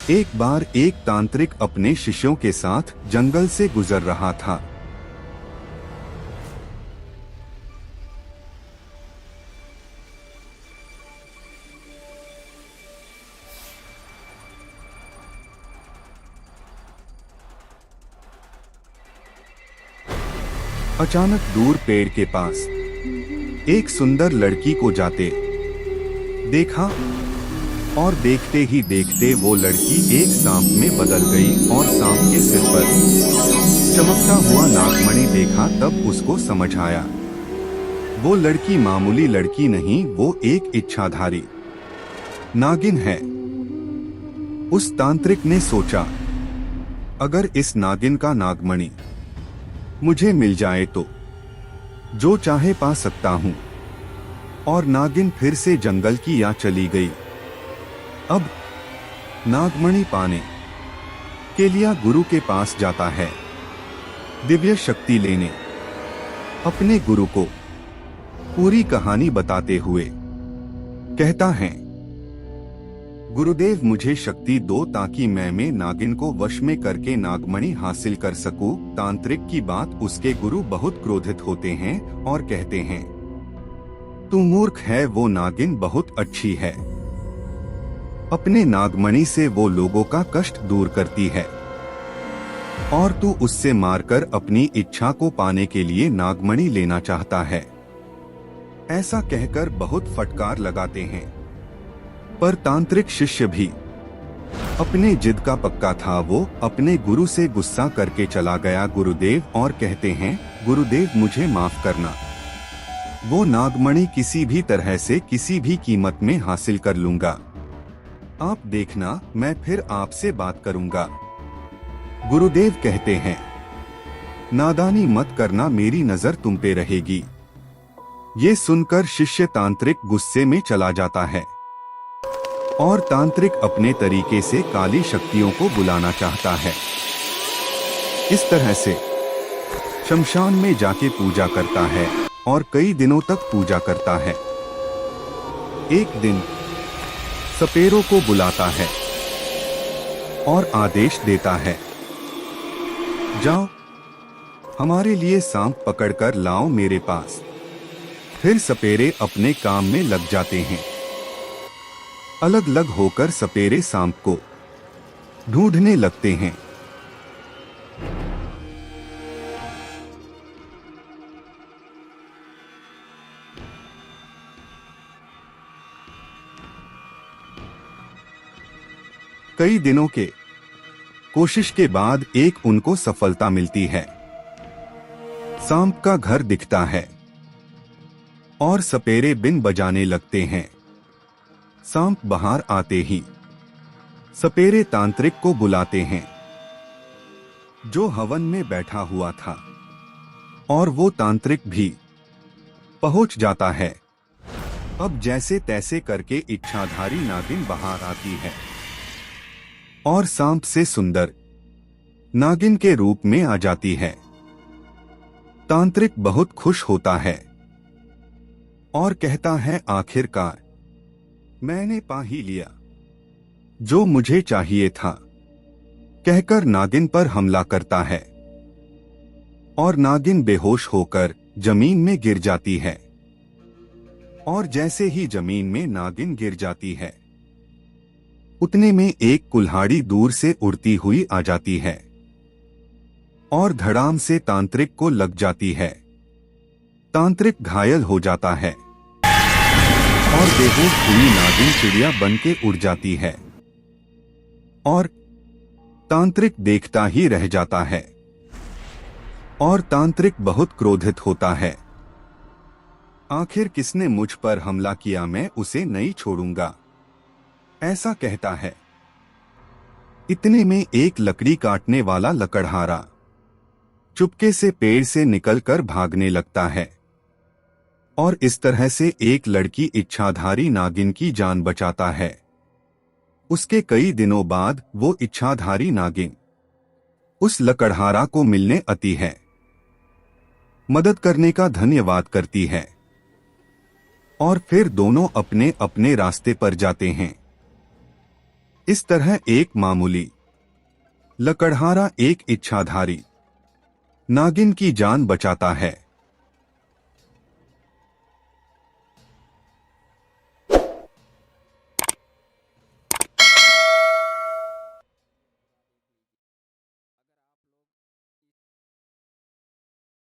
एक बार एक तांत्रिक अपने शिष्यों के साथ जंगल से गुजर रहा था। अचानक दूर पेड़ के पास एक सुंदर लड़की को जाते देखा और देखते ही देखते वो लड़की एक सांप में बदल गई और सांप के सिर पर चमकता हुआ नागमणि देखा तब उसको समझ आया वो लड़की मामूली लड़की नहीं, वो एक इच्छाधारी नागिन है। उस तांत्रिक ने सोचा, अगर इस नागिन का नागमणि मुझे मिल जाए तो जो चाहे पा सकता हूं। और नागिन फिर से जंगल की या चली गई। अब नागमणि पाने के लिए गुरु के पास जाता है, दिव्य शक्ति लेने। अपने गुरु को पूरी कहानी बताते हुए कहता है, गुरुदेव मुझे शक्ति दो ताकि मैं नागिन को वश में करके नागमणि हासिल कर सकूं। तांत्रिक की बात उसके गुरु बहुत क्रोधित होते हैं और कहते हैं, तू मूर्ख है, वो नागिन बहुत अच्छी है। अपने नागमणि से वो लोगों का कष्ट दूर करती है और तू उससे मारकर अपनी इच्छा को पाने के लिए नागमणि लेना चाहता है। ऐसा कहकर बहुत फटकार लगाते हैं, पर तांत्रिक शिष्य भी अपने जिद का पक्का था। वो अपने गुरु से गुस्सा करके चला गया गुरुदेव और कहते हैं, गुरुदेव मुझे माफ करना, वो नागमणि किसी भी तरह से किसी भी कीमत में हासिल कर लूंगा। आप देखना, मैं फिर आपसे बात करूंगा। गुरुदेव कहते हैं, नादानी मत करना, मेरी नजर तुम पे रहेगी। ये सुनकर शिष्य तांत्रिक गुस्से में चला जाता है और तांत्रिक अपने तरीके से काली शक्तियों को बुलाना चाहता है। इस तरह से शमशान में जाके पूजा करता है और कई दिनों तक पूजा करता है। एक दिन सपेरों को बुलाता है और आदेश देता है, जाओ हमारे लिए सांप पकड़कर लाओ मेरे पास। फिर सपेरे अपने काम में लग जाते हैं। अलग अलग होकर सपेरे सांप को ढूंढने लगते हैं। कई दिनों के कोशिश के बाद एक उनको सफलता मिलती है। सांप का घर दिखता है और सपेरे बिन बजाने लगते हैं। सांप बाहर आते ही सपेरे तांत्रिक को बुलाते हैं, जो हवन में बैठा हुआ था, और वो तांत्रिक भी पहुंच जाता है। अब जैसे तैसे करके इच्छाधारी नागिन बाहर आती है और सांप से सुंदर नागिन के रूप में आ जाती है। तांत्रिक बहुत खुश होता है और कहता है, आखिरकार मैंने पा ही लिया जो मुझे चाहिए था। कहकर नागिन पर हमला करता है और नागिन बेहोश होकर जमीन में गिर जाती है। और जैसे ही जमीन में नागिन गिर जाती है, उतने में एक कुल्हाड़ी दूर से उड़ती हुई आ जाती है और धड़ाम से तांत्रिक को लग जाती है। तांत्रिक घायल हो जाता है और बेहोश हुई नागिन चिड़िया बन के उड़ जाती है और तांत्रिक देखता ही रह जाता है। और तांत्रिक बहुत क्रोधित होता है, आखिर किसने मुझ पर हमला किया, मैं उसे नहीं छोड़ूंगा, ऐसा कहता है। इतने में एक लकड़ी काटने वाला लकड़हारा चुपके से पेड़ से निकलकर भागने लगता है और इस तरह से एक लड़की इच्छाधारी नागिन की जान बचाता है। उसके कई दिनों बाद वो इच्छाधारी नागिन उस लकड़हारा को मिलने आती है, मदद करने का धन्यवाद करती है और फिर दोनों अपने अपने रास्ते पर जाते हैं। इस तरह एक मामूली लकड़हारा एक इच्छाधारी नागिन की जान बचाता है।